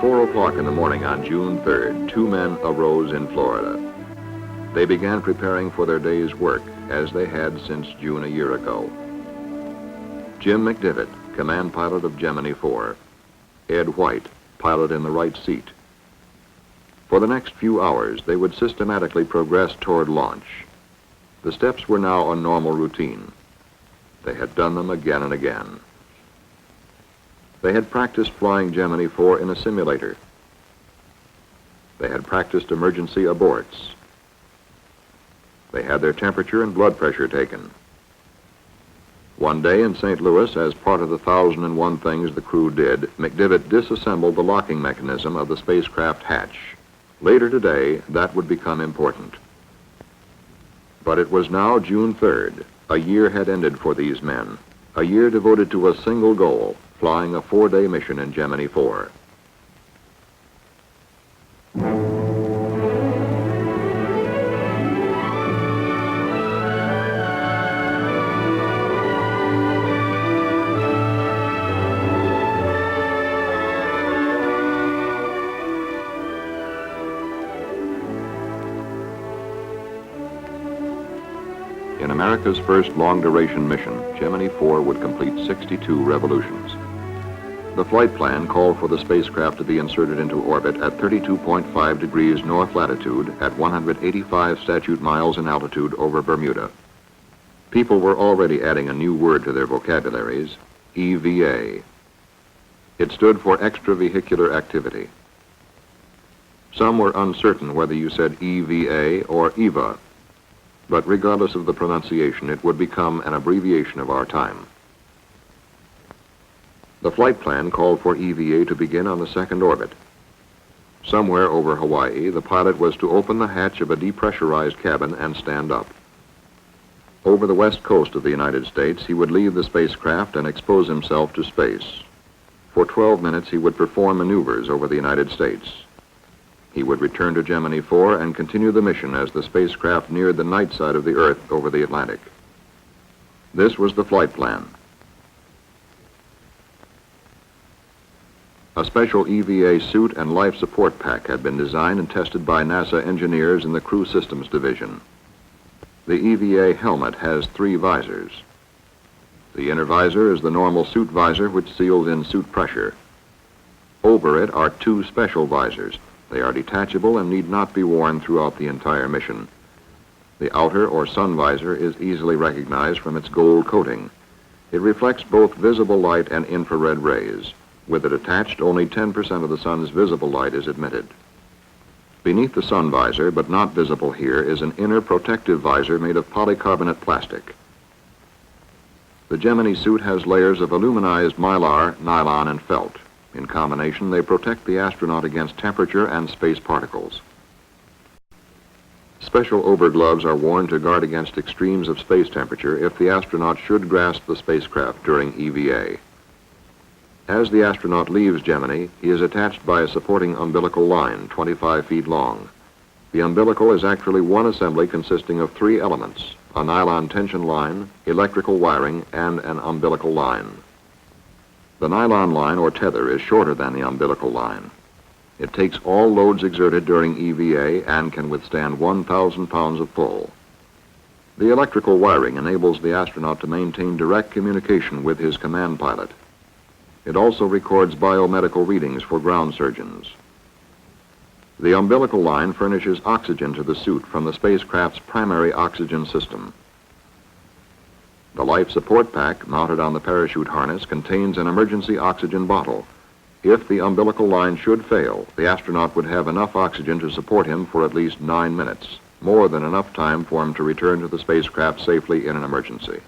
4 o'clock in the morning on June 3rd, two men arose in Florida. They began preparing for their day's work, as they had since June a year ago. Jim McDivitt, command pilot of Gemini 4. Ed White, pilot in the right seat. For the next few hours, they would systematically progress toward launch. The steps were now a normal routine. They had done them again and again. They had practiced flying Gemini 4 in a simulator. They had practiced emergency aborts. They had their temperature and blood pressure taken. One day in St. Louis, as part of the 1,001 things the crew did, McDivitt disassembled the locking mechanism of the spacecraft hatch. Later today, that would become important. But it was now June 3rd. A year had ended for these men. A year devoted to a single goal, flying a 4-day mission in Gemini 4. In America's first long-duration mission, Gemini 4 would complete 62 revolutions. The flight plan called for the spacecraft to be inserted into orbit at 32.5 degrees north latitude at 185 statute miles in altitude over Bermuda. People were already adding a new word to their vocabularies, EVA. It stood for extravehicular activity. Some were uncertain whether you said EVA or EVA, but regardless of the pronunciation, it would become an abbreviation of our time. The flight plan called for EVA to begin on the second orbit. Somewhere over Hawaii, the pilot was to open the hatch of a depressurized cabin and stand up. Over the west coast of the United States, he would leave the spacecraft and expose himself to space. For 12 minutes, he would perform maneuvers over the United States. He would return to Gemini 4 and continue the mission as the spacecraft neared the night side of the Earth over the Atlantic. This was the flight plan. A special EVA suit and life support pack had been designed and tested by NASA engineers in the Crew Systems Division. The EVA helmet has 3 visors. The inner visor is the normal suit visor which seals in suit pressure. Over it are 2 special visors. They are detachable and need not be worn throughout the entire mission. The outer or sun visor is easily recognized from its gold coating. It reflects both visible light and infrared rays. With it attached, only 10% of the sun's visible light is admitted. Beneath the sun visor, but not visible here, is an inner protective visor made of polycarbonate plastic. The Gemini suit has layers of aluminized mylar, nylon, and felt. In combination, they protect the astronaut against temperature and space particles. Special overgloves are worn to guard against extremes of space temperature if the astronaut should grasp the spacecraft during EVA. As the astronaut leaves Gemini, he is attached by a supporting umbilical line, 25 feet long. The umbilical is actually one assembly consisting of 3 elements: a nylon tension line, electrical wiring, and an umbilical line. The nylon line or tether is shorter than the umbilical line. It takes all loads exerted during EVA and can withstand 1,000 pounds of pull. The electrical wiring enables the astronaut to maintain direct communication with his command pilot. It also records biomedical readings for ground surgeons. The umbilical line furnishes oxygen to the suit from the spacecraft's primary oxygen system. The life support pack, mounted on the parachute harness, contains an emergency oxygen bottle. If the umbilical line should fail, the astronaut would have enough oxygen to support him for at least 9 minutes, more than enough time for him to return to the spacecraft safely in an emergency.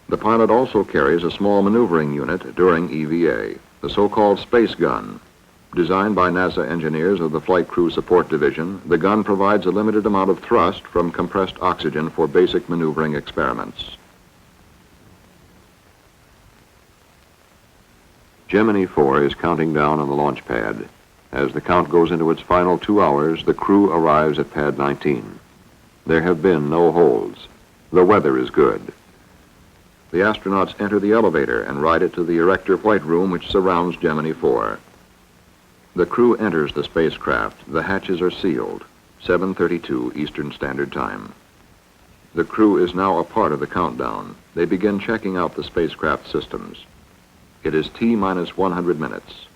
The pilot also carries a small maneuvering unit during EVA, the so-called space gun. Designed by NASA engineers of the Flight Crew Support Division, the gun provides a limited amount of thrust from compressed oxygen for basic maneuvering experiments. Gemini 4 is counting down on the launch pad. As the count goes into its final 2 hours, the crew arrives at pad 19. There have been no holds. The weather is good. The astronauts enter the elevator and ride it to the Erector White Room, which surrounds Gemini 4. The crew enters the spacecraft. The hatches are sealed. 7:32 Eastern Standard Time. The crew is now a part of the countdown. They begin checking out the spacecraft systems. It is T-minus 100 minutes.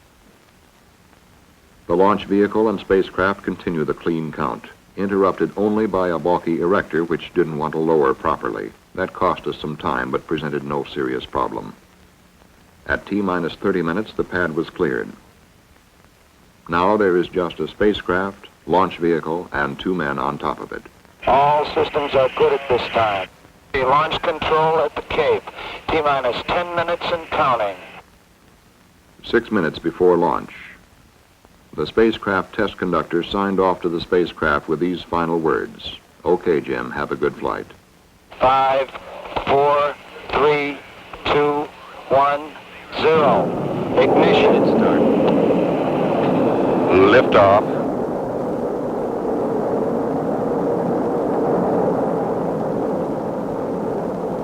The launch vehicle and spacecraft continue the clean count, interrupted only by a balky erector which didn't want to lower properly. That cost us some time, but presented no serious problem. At T-minus 30 minutes, the pad was cleared. Now there is just a spacecraft, launch vehicle, and 2 men on top of it. All systems are good at this time. The launch control at the Cape. T-minus 10 minutes and counting. 6 minutes before launch, the spacecraft test conductor signed off to the spacecraft with these final words. "Okay, Jim, have a good flight." 5, 4, 3, 2, 1, 0. Ignition. Start. Liftoff.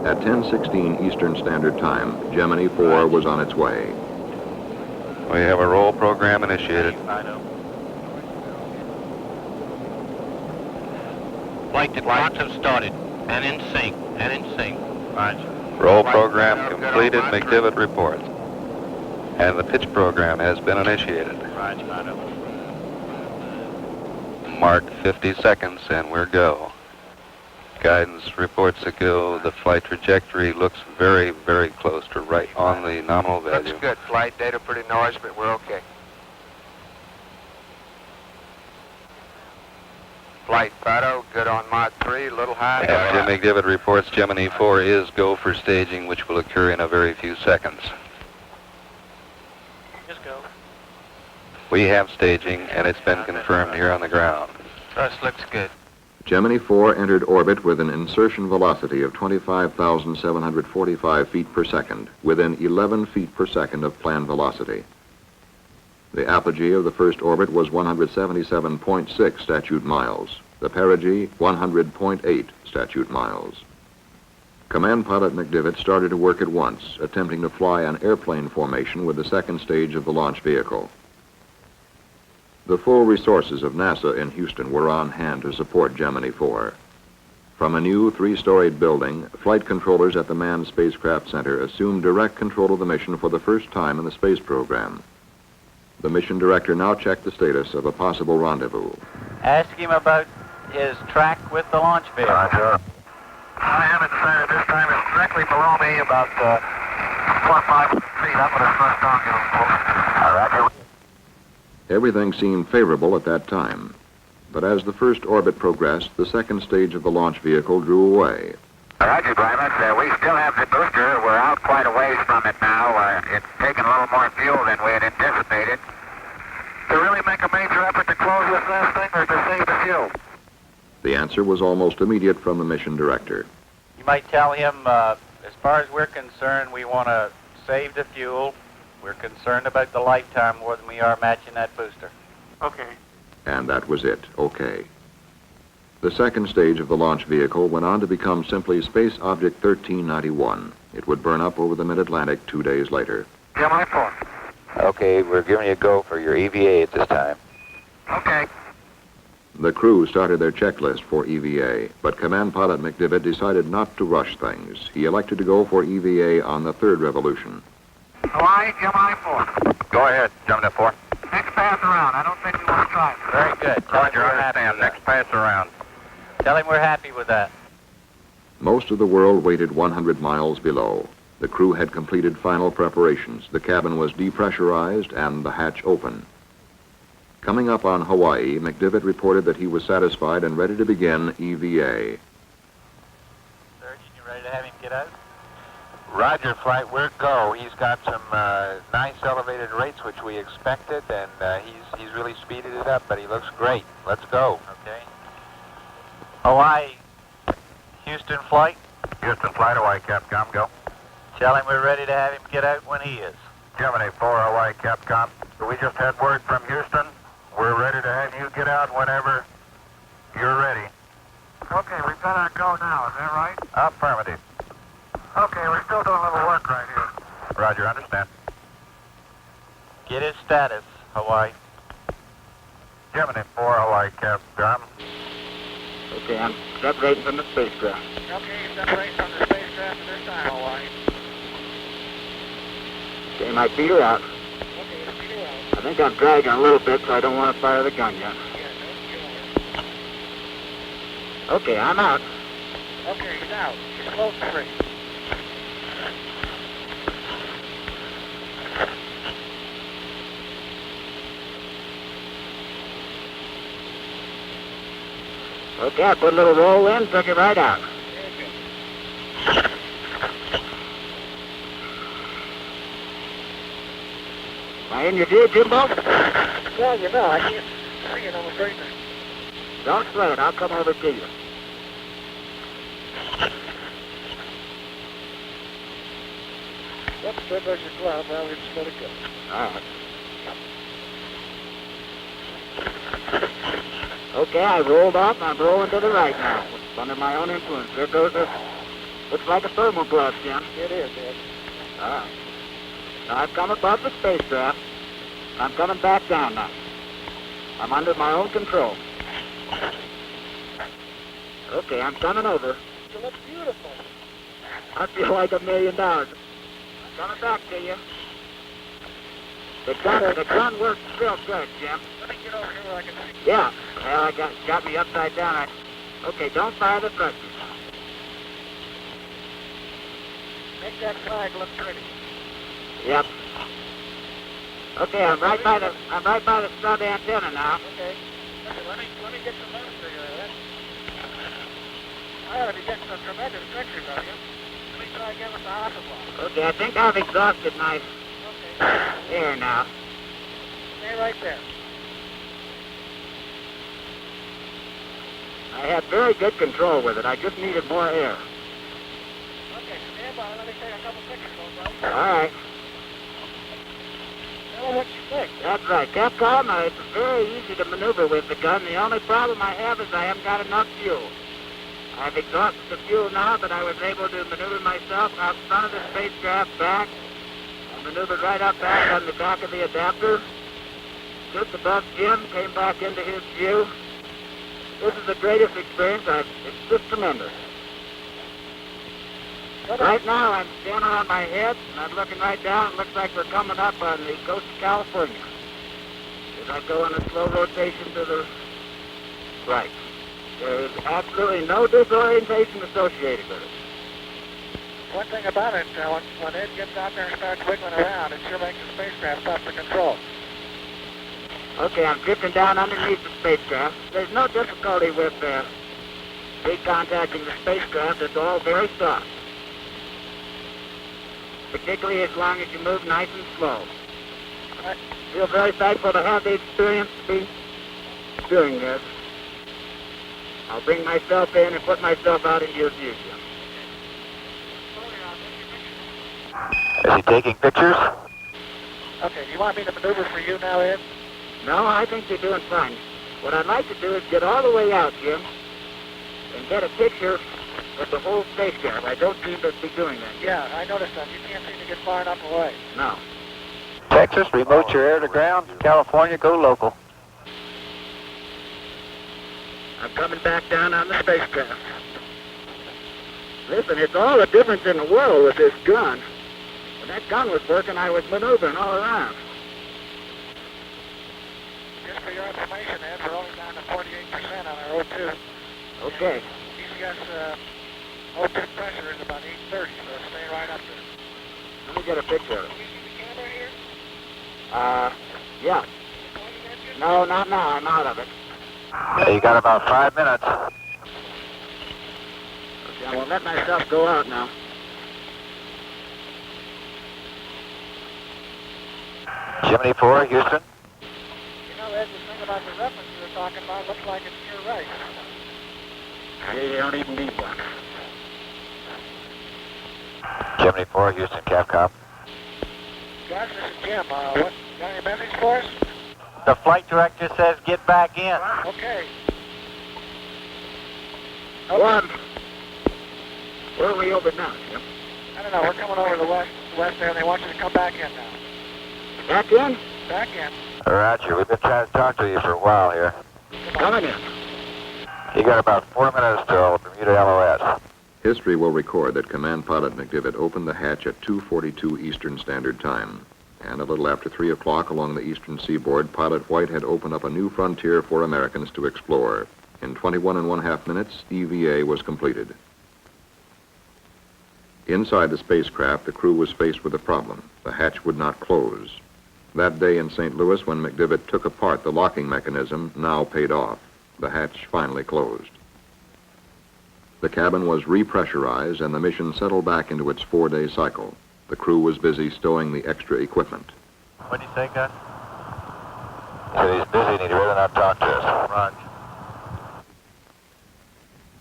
At 10:16 Eastern Standard Time, Gemini 4 was on its way. We have a roll program initiated. Flight launch have started, and in sync, Roger. Roll program completed, McDivitt reports. And the pitch program has been initiated. Roger. Mark 50 seconds and we're go. Guidance reports a go. The flight trajectory looks very, very close to right on the nominal value. Looks good. Flight data pretty noisy, but we're okay. Flight Fido, good on Mach 3, little high. And Jim McDivitt reports Gemini 4 is go for staging, which will occur in a very few seconds. Just go. We have staging, and it's been confirmed here on the ground. Thrust looks good. Gemini 4 entered orbit with an insertion velocity of 25,745 feet per second, within 11 feet per second of planned velocity. The apogee of the first orbit was 177.6 statute miles. The perigee, 100.8 statute miles. Command pilot McDivitt started to work at once, attempting to fly an airplane formation with the second stage of the launch vehicle. The full resources of NASA in Houston were on hand to support Gemini 4. From a new 3-storied building, flight controllers at the Manned Spacecraft Center assumed direct control of the mission for the first time in the space program. The mission director now checked the status of a possible rendezvous. Ask him about his track with the launch vehicle. Roger. I haven't decided this time. It's directly below me, about 4 or 5 feet. I'm going to thrust down, get him full. Roger. Everything seemed favorable at that time. But as the first orbit progressed, the second stage of the launch vehicle drew away. Roger, Private. We still have the booster. We're out quite a ways from it now. It's taken a little more fuel than we had anticipated. To really make a major effort to close this last thing or to save the fuel? The answer was almost immediate from the mission director. You might tell him, as far as we're concerned, we want to save the fuel. We're concerned about the lifetime more than we are matching that booster. Okay. And that was it. Okay. The second stage of the launch vehicle went on to become simply Space Object 1391. It would burn up over the mid-Atlantic 2 days later. Gemini 4. Okay, we're giving you a go for your EVA at this time. Okay. The crew started their checklist for EVA, but Command Pilot McDivitt decided not to rush things. He elected to go for EVA on the third revolution. Hawaii, Gemini 4. Go ahead, Gemini 4. Next pass around. I don't think we want to try it. Very good. Tell him Roger, we're happy understand. with that. Next pass around. Tell him we're happy with that. Most of the world waited 100 miles below. The crew had completed final preparations. The cabin was depressurized and the hatch open. Coming up on Hawaii, McDivitt reported that he was satisfied and ready to begin EVA. Surgeon, you ready to have him get out? Roger, flight, we're go. He's got some nice elevated rates, which we expected, and he's really speeded it up, but he looks great. Let's go. Okay. Hawaii, Houston flight. Houston flight, Hawaii, Capcom, go. Tell him we're ready to have him get out when he is. Gemini 4, Hawaii, Capcom. We just had word from Houston. We're ready to have you get out whenever you're ready. Okay, we've got our go now. Is that right? Affirmative. Okay, we're still doing a little work right here. Roger, understand. Get his status, Hawaii. Gemini 4, Hawaii, Capcom. Okay, I'm separating from the spacecraft. Okay, separating from the spacecraft at this time, Hawaii. Okay, my feet are out. Okay, your feet are out. I think I'm dragging a little bit, so I don't want to fire the gun yet. Yeah, don't Okay, I'm out. Okay, he's out. He's close to free. Okay, I put a little roll in, took it right out. Am I in your view, Jimbo? Well, you know, I can't see it on the screen. Don't sweat it, I'll come over to you. Yep, there goes your glove. Well, we just let it go. All right. Okay, I rolled off, and I'm rolling to the right now. Under my own influence. There goes a... Looks like a thermal glove, Jim. It is, Ed. All right. Now, I've come above the spacecraft. I'm coming back down now. I'm under my own control. Okay, I'm coming over. You look beautiful. I feel like $1 million. I'm coming back to you. The gun works real good, Jim. Let me get over here where I can see. Yeah. Well, I got me upside down. Okay, don't fire the thrusters. Make that flag look pretty. Yep. Okay, I'm right by the stud antenna now. Okay. Listen, let me get some notes for you. I already get some tremendous pictures of you. Let me try again with the Hasselblad. Okay, I think I've exhausted my Okay. air now. Stay right there. I had very good control with it. I just needed more air. Okay, stand by. Let me take a couple pictures, old buddy. All right. Tell me what you think. That's right. Capcom, it's very easy to maneuver with the gun. The only problem I have is I haven't got enough fuel. I've exhausted the fuel now, but I was able to maneuver myself out front of the spacecraft back. I maneuvered right up back on the back of the adapter. Just above Jim, came back into his view. This is the greatest experience. It's just tremendous. Right now, I'm standing on my head, and I'm looking right down. It looks like we're coming up on the coast of California. As I go in a slow rotation to the right. There is absolutely no disorientation associated with it. One thing about it, when Ed gets out there and starts wiggling around, it sure makes the spacecraft tough to control. Okay, I'm drifting down underneath the spacecraft. There's no difficulty with recontacting the spacecraft. It's all very soft. Particularly as long as you move nice and slow. I feel very thankful to have the experience to be doing this. I'll bring myself in and put myself out into your view, Jim. Is he taking pictures? Okay, do you want me to maneuver for you now, Ed? No, I think you're doing fine. What I'd like to do is get all the way out, Jim, and get a picture of the whole spacecraft. I don't seem to be doing that. Yeah, I noticed that. You can't seem to get far enough away. No. Texas, remote your air to ground. California, go local. I'm coming back down on the spacecraft. Listen, it's all the difference in the world with this gun. When that gun was working, I was maneuvering all around. Just for your information, Ed, we're only down to 48% on our O2. Okay. He's got O2 pressure is about 830, so stay right up there. Let me get a picture of it. Can you see the camera here? Yeah. No, not now. I'm out of it. You got about 5 minutes. Okay, I will let myself go out now. Gemini 4, Houston. You know, Ed, the thing about the reference you were talking about looks like it's to your right. You don't even need one. Gemini 4, Houston, Capcom. Guys, this is Jim. What, got any message for us? The flight director says get back in. Okay. One. Where are we over now, Jim? I don't know, we're coming over to the west there, and they want you to come back in now. Back in? Back in. Roger, we've been trying to talk to you for a while here. Coming in. You got about 4 minutes till Bermuda LOS. History will record that Command Pilot McDivitt opened the hatch at 2:42 Eastern Standard Time. And a little after 3 o'clock along the eastern seaboard, Pilot White had opened up a new frontier for Americans to explore. In 21½ minutes, EVA was completed. Inside the spacecraft, the crew was faced with a problem. The hatch would not close. That day in St. Louis, when McDivitt took apart the locking mechanism, now paid off. The hatch finally closed. The cabin was repressurized and the mission settled back into its 4-day cycle. The crew was busy stowing the extra equipment. What'd you say, Gus? He said he's busy and he'd rather not talk to us. Roger.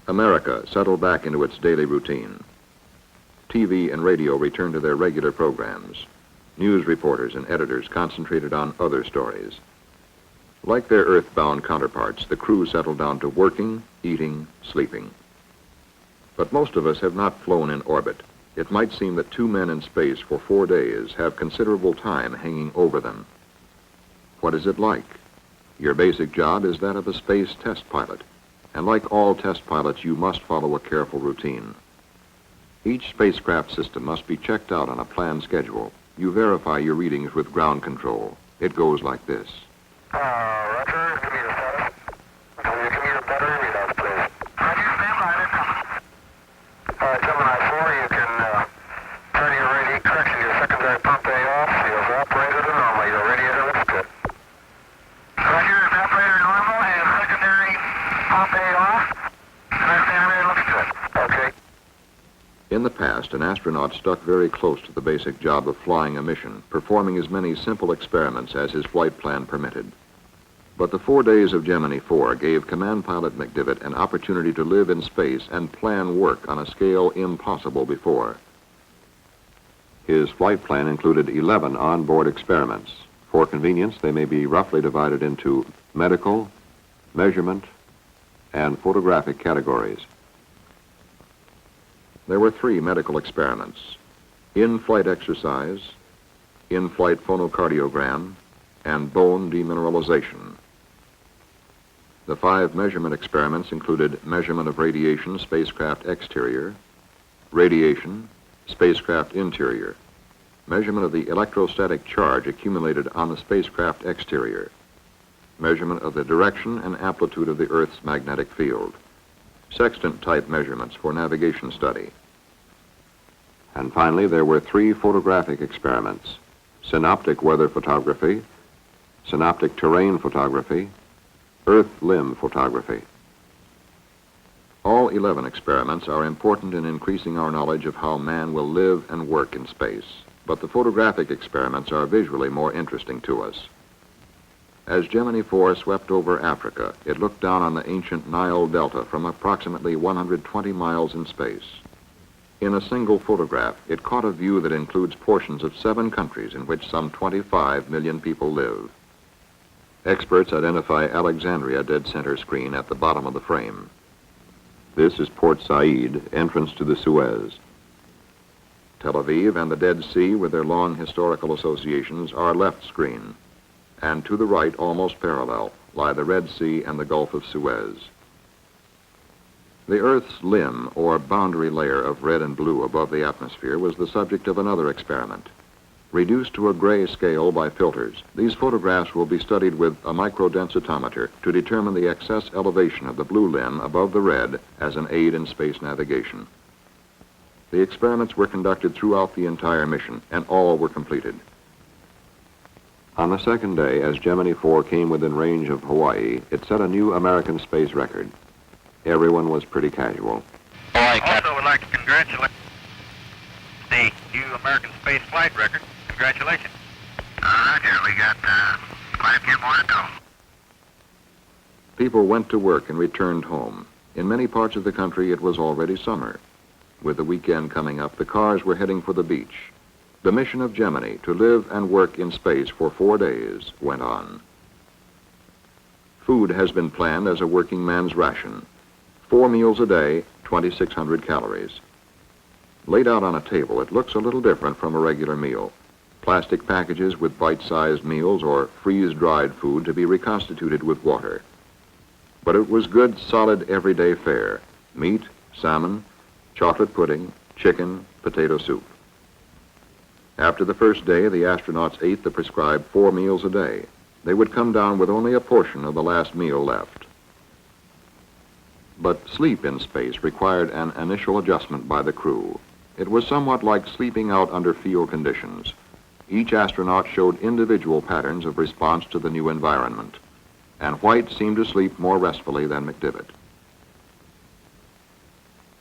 America settled back into its daily routine. TV and radio returned to their regular programs. News reporters and editors concentrated on other stories. Like their earthbound counterparts, the crew settled down to working, eating, sleeping. But most of us have not flown in orbit. It might seem that 2 men in space for 4 days have considerable time hanging over them. What is it like? Your basic job is that of a space test pilot. And like all test pilots, you must follow a careful routine. Each spacecraft system must be checked out on a planned schedule. You verify your readings with ground control. It goes like this. Roger, give me the status. Can you give me your battery readouts, please? Roger, stand by, they're coming. Gemini 4, you can turn your radiator, correction, your secondary pump A off. Your evaporator to normal. Your radiator looks good. Roger, evaporator normal and secondary pump A off. Secondary looks good. Okay. In the past, an astronaut stuck very close to the basic job of flying a mission, performing as many simple experiments as his flight plan permitted. But the 4 days of Gemini 4 gave Command Pilot McDivitt an opportunity to live in space and plan work on a scale impossible before. His flight plan included 11 onboard experiments. For convenience, they may be roughly divided into medical, measurement, and photographic categories. There were 3 medical experiments: in-flight exercise, in-flight phonocardiogram, and bone demineralization. The 5 measurement experiments included measurement of radiation, spacecraft exterior, radiation, spacecraft interior, measurement of the electrostatic charge accumulated on the spacecraft exterior, measurement of the direction and amplitude of the Earth's magnetic field, sextant-type measurements for navigation study. And finally, there were 3 photographic experiments: synoptic weather photography, synoptic terrain photography, Earth limb photography. All 11 experiments are important in increasing our knowledge of how man will live and work in space, but the photographic experiments are visually more interesting to us. As Gemini 4 swept over Africa, it looked down on the ancient Nile Delta from approximately 120 miles in space. In a single photograph, it caught a view that includes portions of 7 countries in which some 25 million people live. Experts identify Alexandria dead center screen at the bottom of the frame. This is Port Said, entrance to the Suez. Tel Aviv and the Dead Sea, with their long historical associations, are left screen. And to the right, almost parallel, lie the Red Sea and the Gulf of Suez. The Earth's limb, or boundary layer of red and blue above the atmosphere, was the subject of another experiment. Reduced to a gray scale by filters, these photographs will be studied with a microdensitometer to determine the excess elevation of the blue limb above the red as an aid in space navigation. The experiments were conducted throughout the entire mission, and all were completed. On the second day, as Gemini 4 came within range of Hawaii, it set a new American space record. Everyone was pretty casual. Also would like to congratulate the new American space flight record. Congratulations. Roger, we got quite a few more to go. People went to work and returned home. In many parts of the country, it was already summer. With the weekend coming up, the cars were heading for the beach. The mission of Gemini, to live and work in space for 4 days, went on. Food has been planned as a working man's ration. 4 meals a day, 2,600 calories. Laid out on a table, it looks a little different from a regular meal. Plastic packages with bite-sized meals or freeze-dried food to be reconstituted with water. But it was good, solid, everyday fare. Meat, salmon, chocolate pudding, chicken, potato soup. After the first day, the astronauts ate the prescribed 4 meals a day. They would come down with only a portion of the last meal left. But sleep in space required an initial adjustment by the crew. It was somewhat like sleeping out under field conditions. Each astronaut showed individual patterns of response to the new environment, and White seemed to sleep more restfully than McDivitt.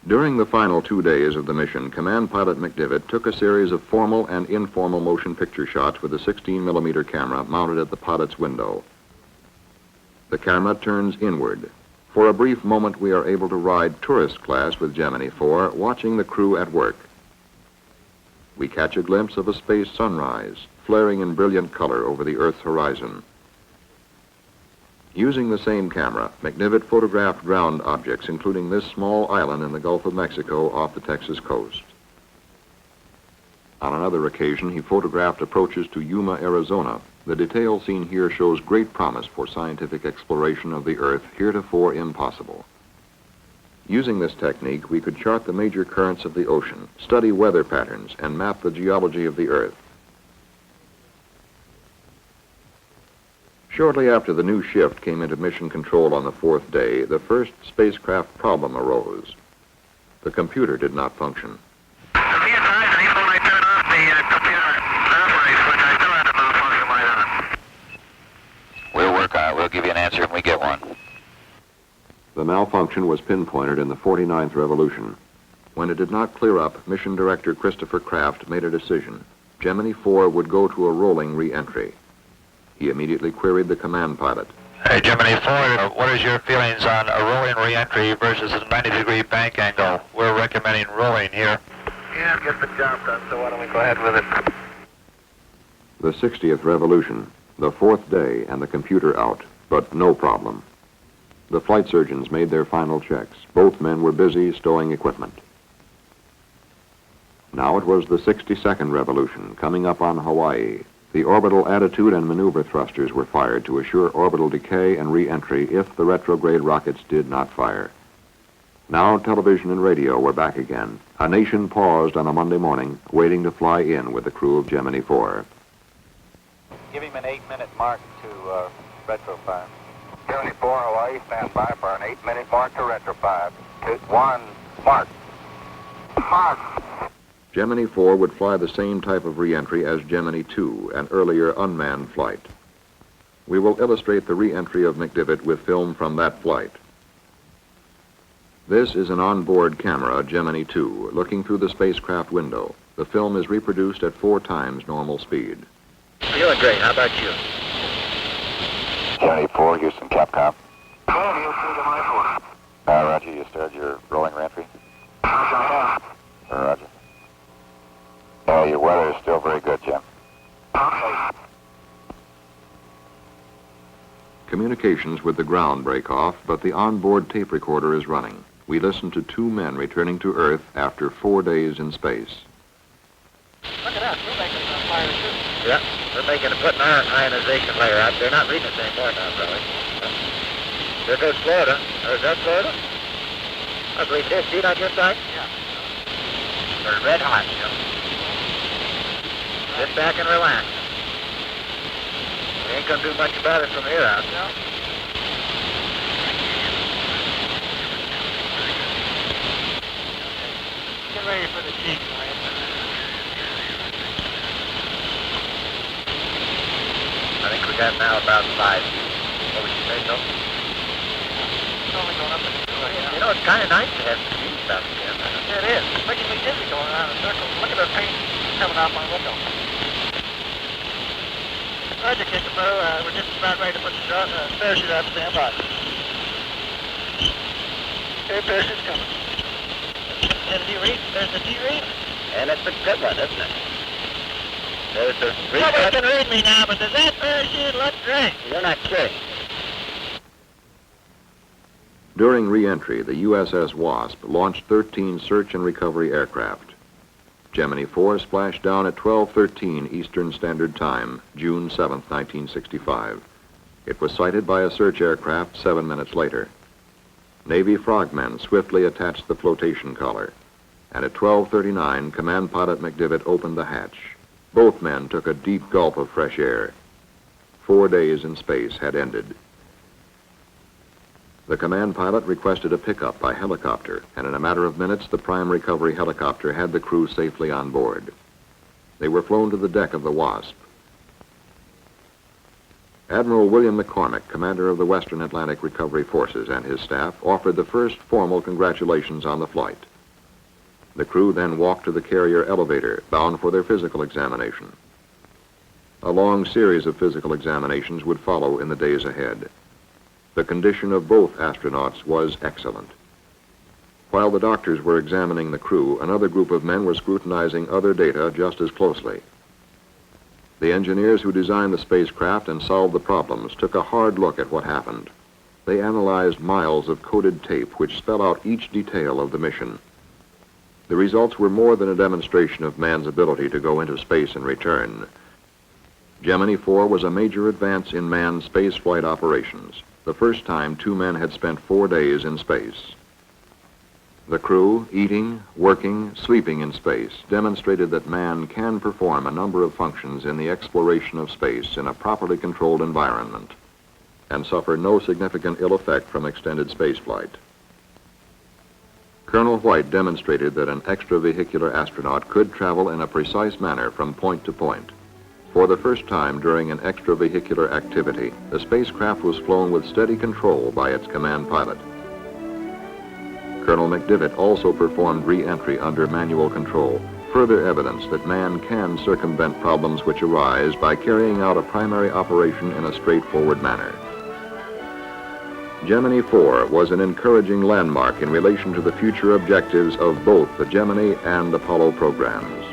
During the final 2 days of the mission, Command Pilot McDivitt took a series of formal and informal motion picture shots with a 16mm camera mounted at the pilot's window. The camera turns inward. For a brief moment, we are able to ride tourist class with Gemini 4, watching the crew at work. We catch a glimpse of a space sunrise, flaring in brilliant color over the Earth's horizon. Using the same camera, McDivitt photographed ground objects, including this small island in the Gulf of Mexico off the Texas coast. On another occasion, he photographed approaches to Yuma, Arizona. The detail seen here shows great promise for scientific exploration of the Earth, heretofore impossible. Using this technique, we could chart the major currents of the ocean, study weather patterns, and map the geology of the Earth. Shortly after the new shift came into mission control on the 4th day, the first spacecraft problem arose. The computer did not function. Be advised that even when I turn off the computer operating switch, I still have the malfunction light on. We'll work on it. We'll give you an answer when we get one. The malfunction was pinpointed in the 49th revolution. When it did not clear up, Mission Director Christopher Kraft made a decision. Gemini 4 would go to a rolling re-entry. He immediately queried the command pilot. Hey, Gemini 4, what is your feelings on a rolling re-entry versus a 90-degree bank angle? We're recommending rolling here. Yeah, get the job done, so why don't we go ahead with it? The 60th revolution, the 4th day, and the computer out, but no problem. The flight surgeons made their final checks. Both men were busy stowing equipment. Now it was the 62nd revolution, coming up on Hawaii. The orbital attitude and maneuver thrusters were fired to assure orbital decay and re-entry if the retrograde rockets did not fire. Now television and radio were back again. A nation paused on a Monday morning, waiting to fly in with the crew of Gemini 4. Give him an 8-minute mark to retro 5. Gemini 4, Hawaii, stand by for an 8-minute mark to retro 5. 2, 1, mark. Mark. Gemini 4 would fly the same type of re-entry as Gemini 2, an earlier unmanned flight. We will illustrate the re-entry of McDivitt with film from that flight. This is an onboard camera, Gemini 2, looking through the spacecraft window. The film is reproduced at 4 times normal speed. Feeling great. How about you? Gemini 4, Houston, Capcom. Well, you'll see Gemini 4. Roger, you started your rolling re-entry? Roger. Your weather is still very good, Jim. Okay. Communications with the ground break off, but the onboard tape recorder is running. We listen to 2 men returning to Earth after 4 days in space. Look at us, we're making it on fire too. Yeah, we're making a putting our ionization layer out. They're not reading us anymore now, probably. There goes Florida. Or is that Florida? I believe it is. See it on your side? Yeah. They're red hot, you know. Sit back and relax. We ain't gonna do much about it from here out. No. Get ready for the cheeks, Lance. I think we got now about 5. What would you say, Phil? It's only going up in the door, You know, it's kind of nice to have some views out again. It is. It's making me dizzy going around in circles. Look at the paint coming off my window. Roger, Kickapoo. We're just about ready to put the parachute out. Stand by. Okay, parachute's coming. And the T-read. There's the T-read. And it's a good one, isn't it? There's the Nobody can read me now, but does that parachute look great? You're not kidding. During re-entry, the USS Wasp launched 13 search and recovery aircraft. Gemini 4 splashed down at 12:13 Eastern Standard Time, June 7, 1965. It was sighted by a search aircraft 7 minutes later. Navy frogmen swiftly attached the flotation collar, and at 12:39, Command Pilot McDivitt opened the hatch. Both men took a deep gulp of fresh air. 4 days in space had ended. The command pilot requested a pickup by helicopter, and in a matter of minutes, the prime recovery helicopter had the crew safely on board. They were flown to the deck of the Wasp. Admiral William McCormick, commander of the Western Atlantic Recovery Forces, and his staff offered the first formal congratulations on the flight. The crew then walked to the carrier elevator, bound for their physical examination. A long series of physical examinations would follow in the days ahead. The condition of both astronauts was excellent. While the doctors were examining the crew, another group of men were scrutinizing other data just as closely. The engineers who designed the spacecraft and solved the problems took a hard look at what happened. They analyzed miles of coded tape which spell out each detail of the mission. The results were more than a demonstration of man's ability to go into space and return. Gemini 4 was a major advance in manned spaceflight operations, the first time two men had spent 4 days in space. The crew, eating, working, sleeping in space, demonstrated that man can perform a number of functions in the exploration of space in a properly controlled environment and suffer no significant ill effect from extended spaceflight. Colonel White demonstrated that an extravehicular astronaut could travel in a precise manner from point to point. For the first time during an extravehicular activity, the spacecraft was flown with steady control by its command pilot. Colonel McDivitt also performed re-entry under manual control, further evidence that man can circumvent problems which arise by carrying out a primary operation in a straightforward manner. Gemini 4 was an encouraging landmark in relation to the future objectives of both the Gemini and Apollo programs.